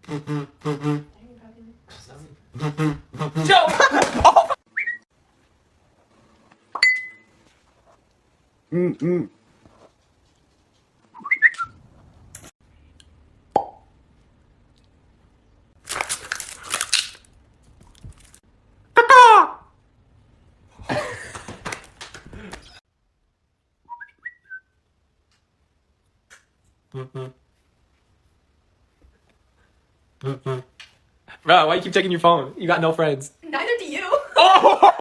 Joe! Bro, why you keep checking your phone? You got no friends. Neither do you. Oh!